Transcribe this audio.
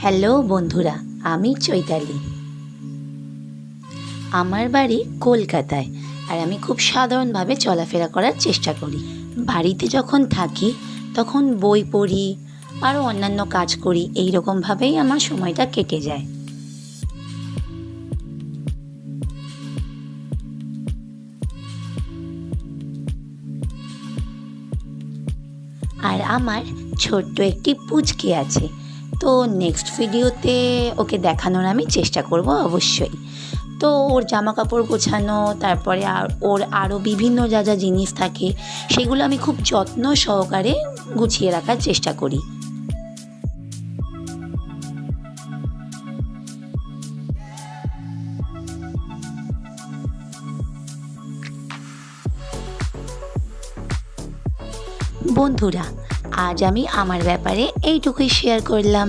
Hello বন্ধুরা, আমি চৈতালি। আমার বাড়ি কলকাতায়, আর আমি খুব সাধারণভাবে চলাফেরা করার চেষ্টা করি। বাড়িতে যখন থাকি তখন বই পড়ি, আরও অন্যান্য কাজ করি। এই রকমভাবেই আমার সময়টা কেটে যায়। আর আমার ছোট্ট একটি পুচকি আছে, তো নেক্সট ভিডিওতে ওকে দেখানোর আমি চেষ্টা করব অবশ্যই। তো ওর জামা কাপড় গোছানো, তারপরে ওর আরও বিভিন্ন যা যা জিনিস থাকে সেগুলো আমি খুব যত্ন সহকারে গুছিয়ে রাখার চেষ্টা করি। বন্ধুরা, আজ আমি আমার ব্যাপারে এইটুকুই শেয়ার করলাম।